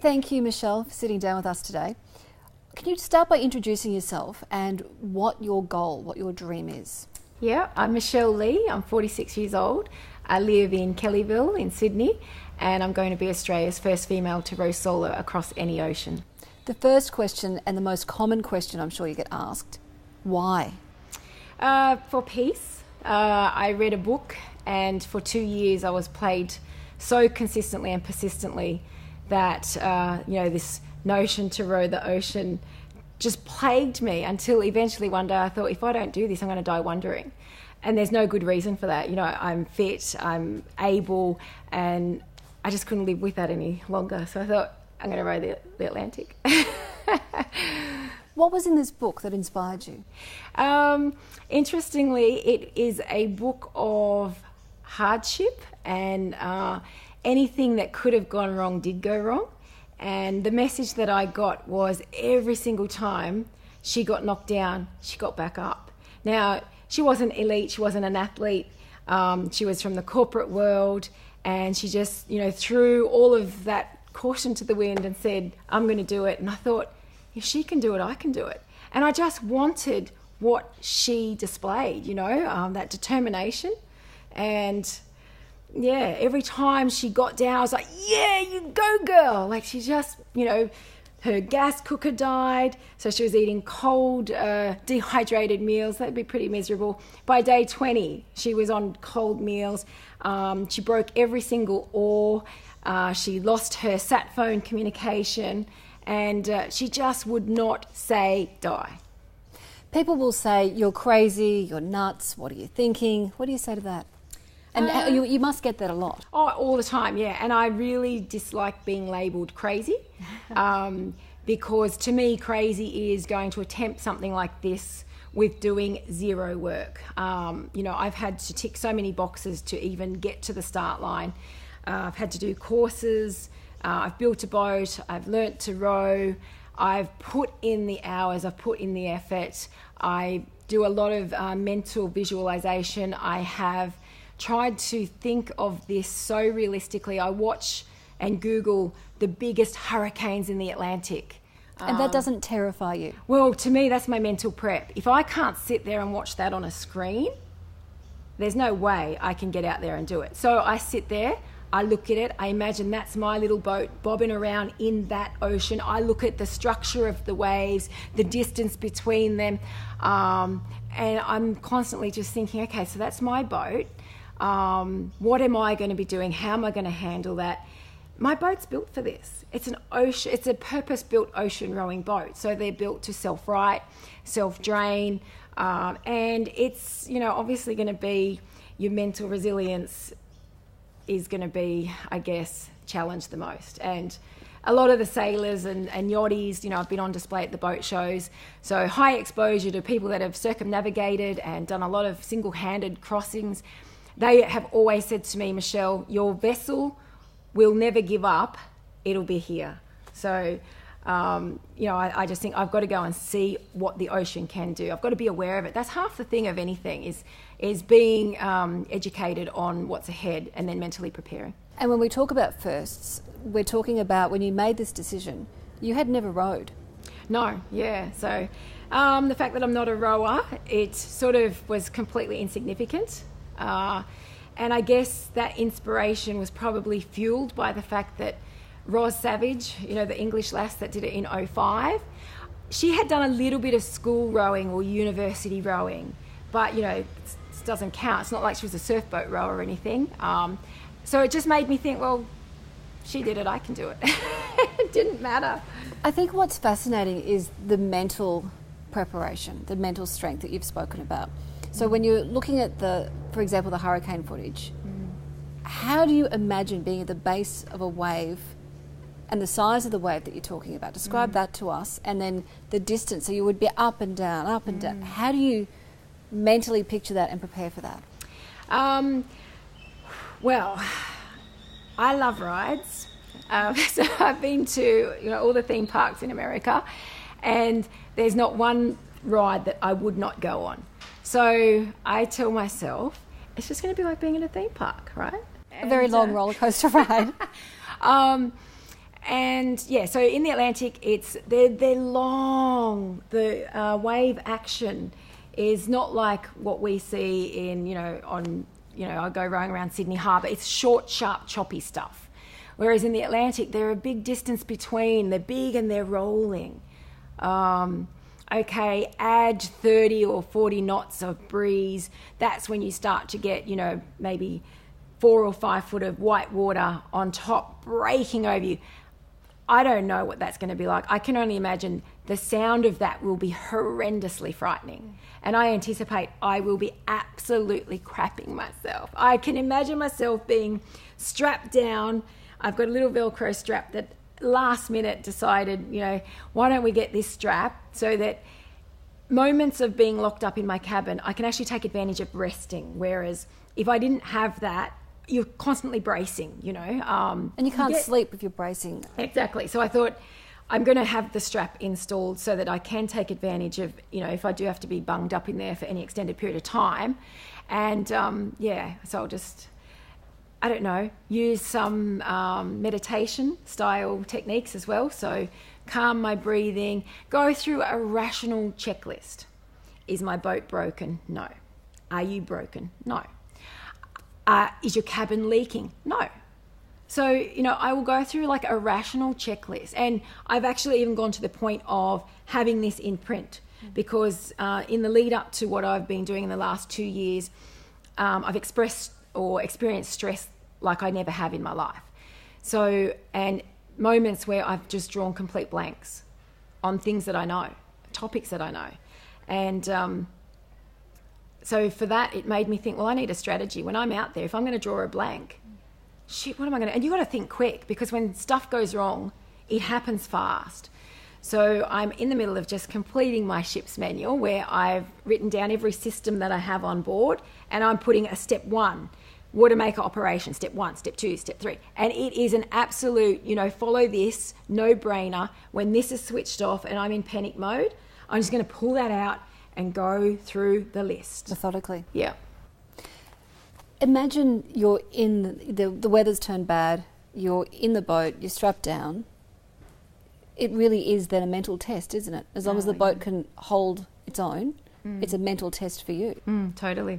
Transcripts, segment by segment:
Thank you, Michelle, for sitting down with us today. Can you start by introducing yourself and what your goal, what your dream is? Yeah, I'm Michelle Lee. I'm 46 years old. I live in Kellyville in Sydney, and I'm going to be Australia's first female to row solo across any ocean. The first question, and the most common question I'm sure you get asked, why? For peace. I read a book, and for 2 years I was plagued so consistently and persistently that this notion to row the ocean just plagued me until eventually one day I thought, if I don't do this, I'm going to die wondering. And there's no good reason for that. You know, I'm fit, I'm able, and I just couldn't live with that any longer. So I thought, I'm going to row the Atlantic. What was in this book that inspired you? Interestingly, it is a book of hardship, and anything that could have gone wrong did go wrong. And the message that I got was every single time she got knocked down, she got back up. Now, she wasn't elite, she wasn't an athlete, she was from the corporate world, and she just, threw all of that caution to the wind and said, I'm going to do it. And I thought, if she can do it, I can do it. And I just wanted what she displayed, that determination. And yeah, every time she got down, I was like, yeah, you go, girl. Like, she just, her gas cooker died, so she was eating cold, dehydrated meals. That'd be pretty miserable. By day 20, she was on cold meals. She broke every single oar. She lost her sat phone communication, and she just would not say die. People will say, you're crazy, you're nuts, what are you thinking? What do you say to that? And you must get that a lot. Oh, all the time, yeah. And I really dislike being labelled crazy because to me, crazy is going to attempt something like this with doing zero work. I've had to tick so many boxes to even get to the start line. I've had to do courses. I've built a boat. I've learnt to row. I've put in the hours. I've put in the effort. I do a lot of mental visualization. I have tried to think of this so realistically. I watch and Google the biggest hurricanes in the Atlantic. And that doesn't terrify you? Well, to me, that's my mental prep. If I can't sit there and watch that on a screen, there's no way I can get out there and do it. So I sit there, I look at it, I imagine that's my little boat bobbing around in that ocean. I look at the structure of the waves, the distance between them, and I'm constantly just thinking, okay, so that's my boat. What am I going to be doing? How am I going to handle that? My boat's built for this. It's an ocean. It's a purpose-built ocean rowing boat. So they're built to self-right, self-drain, and it's obviously going to be your mental resilience is going to be, I guess, challenged the most. And a lot of the sailors and yachties, I've been on display at the boat shows, so high exposure to people that have circumnavigated and done a lot of single-handed crossings. They have always said to me, Michelle, your vessel will never give up. It'll be here. So, I just think I've got to go and see what the ocean can do. I've got to be aware of it. That's half the thing of anything is being educated on what's ahead and then mentally preparing. And when we talk about firsts, we're talking about when you made this decision, you had never rowed. No, yeah. So the fact that I'm not a rower, it sort of was completely insignificant. And I guess that inspiration was probably fueled by the fact that Ros Savage, the English lass that did it in 2005, she had done a little bit of school rowing or university rowing, but, it doesn't count. It's not like she was a surf boat rower or anything. So it just made me think, well, she did it, I can do it. It didn't matter. I think what's fascinating is the mental preparation, the mental strength that you've spoken about. So when you're looking at for example, the hurricane footage, how do you imagine being at the base of a wave and the size of the wave that you're talking about? Describe that to us, and then the distance. So you would be up and down, up and down. How do you mentally picture that and prepare for that? Well, I love rides. So I've been to all the theme parks in America, and there's not one ride that I would not go on. So I tell myself, it's just going to be like being in a theme park, right? A very long roller coaster ride. And yeah, so in the Atlantic, they're long. The wave action is not like what we see in, I go rowing around Sydney Harbour. It's short, sharp, choppy stuff. Whereas in the Atlantic, there are a big distance between. They're big and they're rolling. Okay, add 30 or 40 knots of breeze. That's when you start to get, maybe 4 or 5 foot of white water on top breaking over you. I don't know what that's going to be like. I can only imagine the sound of that will be horrendously frightening. And I anticipate I will be absolutely crapping myself. I can imagine myself being strapped down. I've got a little Velcro strap that last minute decided, why don't we get this strap so that moments of being locked up in my cabin, I can actually take advantage of resting. Whereas if I didn't have that, you're constantly bracing, And you can't sleep if you're bracing. Exactly. So I thought I'm going to have the strap installed so that I can take advantage of, if I do have to be bunged up in there for any extended period of time. And so I'll just, use some meditation style techniques as well. So calm my breathing, go through a rational checklist. Is my boat broken? No. Are you broken? No. Is your cabin leaking? No. So, I will go through like a rational checklist. And I've actually even gone to the point of having this in print because in the lead up to what I've been doing in the last 2 years, I've expressed or experienced stress like I never have in my life. So, and moments where I've just drawn complete blanks on things that I know, topics that I know. And so for that, it made me think, well, I need a strategy. When I'm out there, if I'm going to draw a blank, shit, what am I going to... And you got to think quick because when stuff goes wrong, it happens fast. So I'm in the middle of just completing my ship's manual where I've written down every system that I have on board and I'm putting a step 1, water maker operation, step 1, step 2, step 3. And it is an absolute, follow this, no-brainer. When this is switched off and I'm in panic mode, I'm just going to pull that out and go through the list. Methodically. Yeah. Imagine you're in, the weather's turned bad, you're in the boat, you're strapped down. It really is then a mental test, isn't it? As long as the boat can hold its own, it's a mental test for you. Totally.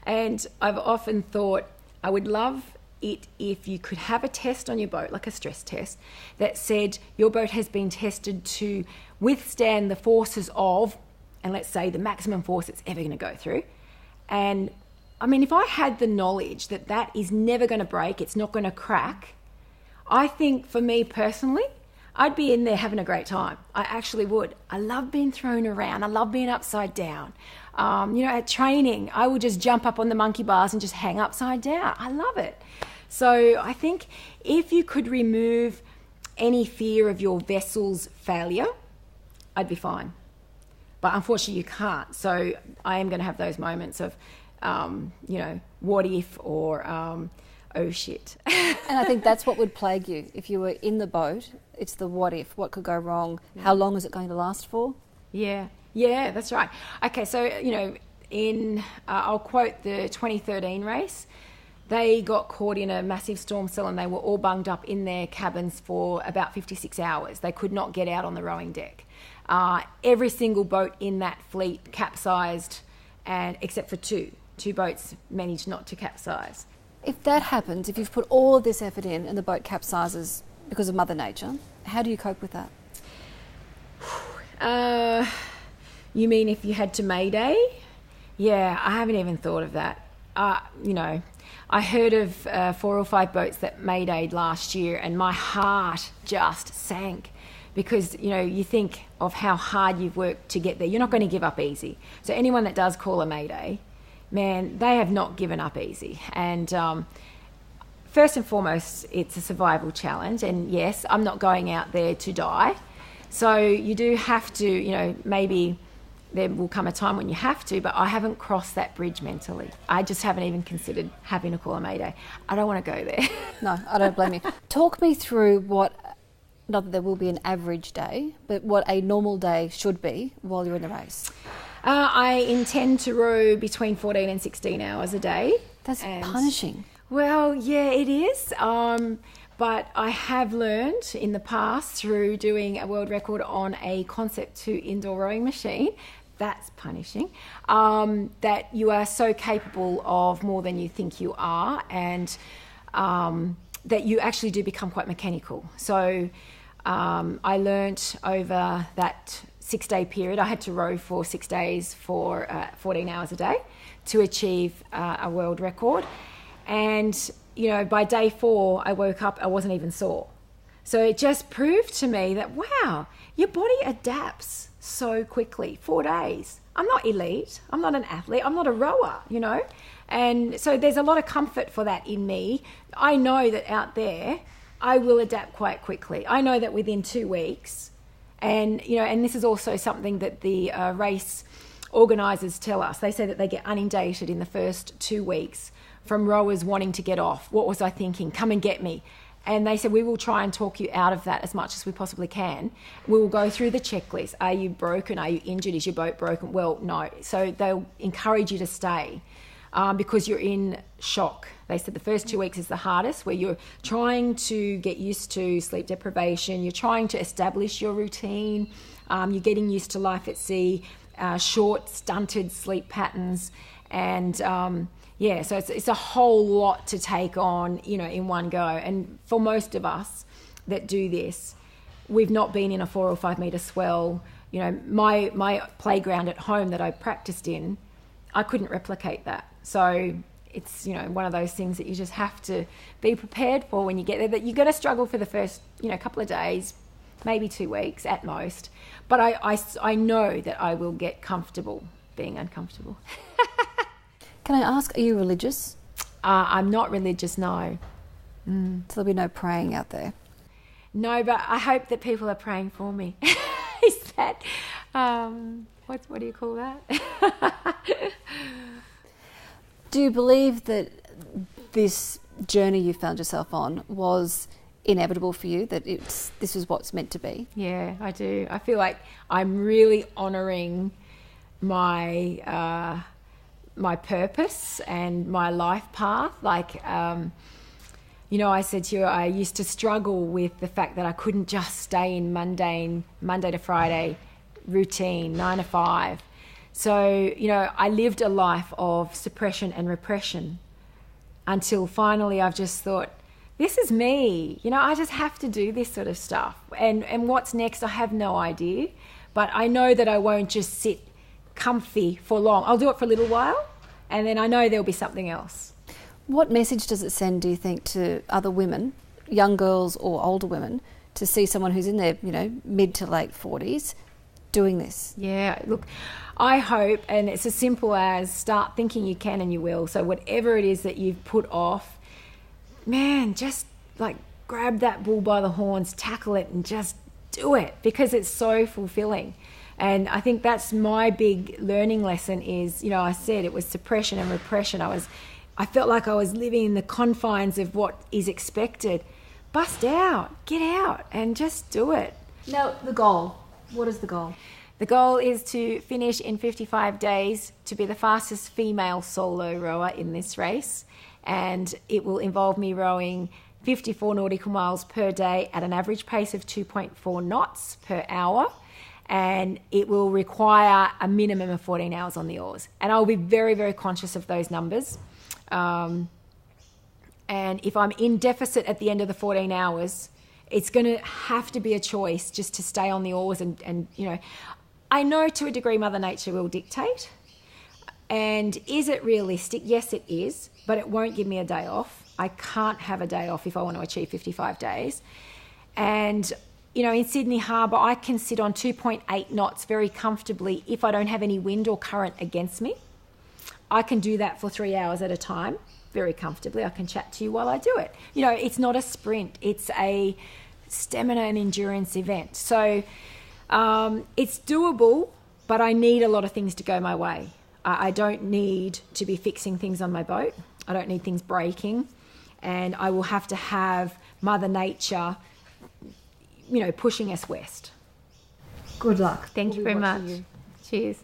And I've often thought I would love it if you could have a test on your boat, like a stress test, that said your boat has been tested to withstand the forces of, and let's say the maximum force it's ever going to go through. And I mean, if I had the knowledge that that is never going to break, it's not going to crack, I think for me personally, I'd be in there having a great time. I actually would. I love being thrown around. I love being upside down. At training, I would just jump up on the monkey bars and just hang upside down. I love it. So I think if you could remove any fear of your vessel's failure, I'd be fine. But unfortunately you can't. So I am going to have those moments of, what if or, oh shit. And I think that's what would plague you. If you were in the boat, it's the what if, what could go wrong, how long is it going to last for? Yeah, that's right. Okay, so, I'll quote the 2013 race. They got caught in a massive storm cell and they were all bunged up in their cabins for about 56 hours. They could not get out on the rowing deck. Every single boat in that fleet capsized, and except for two boats managed not to capsize. If that happens, if you've put all of this effort in and the boat capsizes because of Mother Nature, how do you cope with that? You mean if you had to Mayday? Yeah, I haven't even thought of that. I heard of 4 or 5 boats that Maydayed last year and my heart just sank because, you think of how hard you've worked to get there. You're not going to give up easy. So anyone that does call a Mayday, man, they have not given up easy. And first and foremost, it's a survival challenge. And yes, I'm not going out there to die. So you do have to, maybe there will come a time when you have to, but I haven't crossed that bridge mentally. I just haven't even considered having to call a Mayday. I don't want to go there. No, I don't blame you. Talk me through what, not that there will be an average day, but what a normal day should be while you're in the race. I intend to row between 14 and 16 hours a day. That's punishing. Well, yeah, it is. But I have learned in the past through doing a world record on a Concept 2 indoor rowing machine, that's punishing, that you are so capable of more than you think you are, and that you actually do become quite mechanical. So I learnt over that 6-day period, I had to row for 6 days for 14 hours a day to achieve a world record. And, you know, by day 4, I woke up, I wasn't even sore. So it just proved to me that, wow, your body adapts so quickly. 4 days. I'm not elite. I'm not an athlete. I'm not a rower, you know. And so there's a lot of comfort for that in me. I know that out there, I will adapt quite quickly. I know that within 2 weeks, and, you know, and this is also something that the race organisers tell us. They say that they get inundated in the first 2 weeks from rowers wanting to get off. What was I thinking? Come and get me. And they said, we will try and talk you out of that as much as we possibly can. We will go through the checklist. Are you broken? Are you injured? Is your boat broken? Well, no. So they'll encourage you to stay because you're in shock. They said the first 2 weeks is the hardest, where you're trying to get used to sleep deprivation. You're trying to establish your routine. You're getting used to life at sea, short, stunted sleep patterns. And yeah, so it's a whole lot to take on, you know, in one go. And for most of us that do this, we've not been in a 4 or 5 metre swell. You know, my playground at home that I practiced in, I couldn't replicate that. So it's, you know, one of those things that you just have to be prepared for when you get there. That you're going to struggle for the first, you know, couple of days, maybe 2 weeks at most. But I know that I will get comfortable being uncomfortable. Can I ask, are you religious? I'm not religious, no. So there'll be no praying out there? No, but I hope that people are praying for me. Is that, what do you call that? Do you believe that this journey you found yourself on was inevitable for you, that this is what's meant to be? Yeah, I do. I feel like I'm really honouring my my purpose and my life path. Like, you know, I said to you, I used to struggle with the fact that I couldn't just stay in mundane, Monday to Friday routine, 9 to 5. So, you know, I lived a life of suppression and repression until finally I've just thought, this is me. You know, I just have to do this sort of stuff. And what's next, I have no idea. But I know that I won't just sit comfy for long. I'll do it for a little while, and then I know there'll be something else. What message does it send, do you think, to other women, young girls or older women, to see someone who's in their, you know, mid to late 40s doing this? Yeah, look, I hope, and it's as simple as start thinking you can and you will. So whatever it is that you've put off, man, just like grab that bull by the horns, tackle it, and just do it, because it's so fulfilling. And I think that's my big learning lesson is, you know, I said it was suppression and repression. I felt like I was living in the confines of what is expected. Bust out, get out, and just do it. Now, the goal. What is the goal? The goal is to finish in 55 days to be the fastest female solo rower in this race. And it will involve me rowing 54 nautical miles per day at an average pace of 2.4 knots per hour. And it will require a minimum of 14 hours on the oars. And I'll be very, very conscious of those numbers. And if I'm in deficit at the end of the 14 hours, it's going to have to be a choice just to stay on the oars. And you know, I know to a degree Mother Nature will dictate. And is it realistic? Yes, it is. But it won't give me a day off. I can't have a day off if I want to achieve 55 days. And, you know, in Sydney Harbour, I can sit on 2.8 knots very comfortably if I don't have any wind or current against me. I can do that for 3 hours at a time very comfortably. I can chat to you while I do it. You know, it's not a sprint. It's a stamina and endurance event. So it's doable, but I need a lot of things to go my way. I don't need to be fixing things on my boat. I don't need things breaking. And I will have to have Mother Nature, you know, pushing us west. Good luck. Thank you very much. Cheers.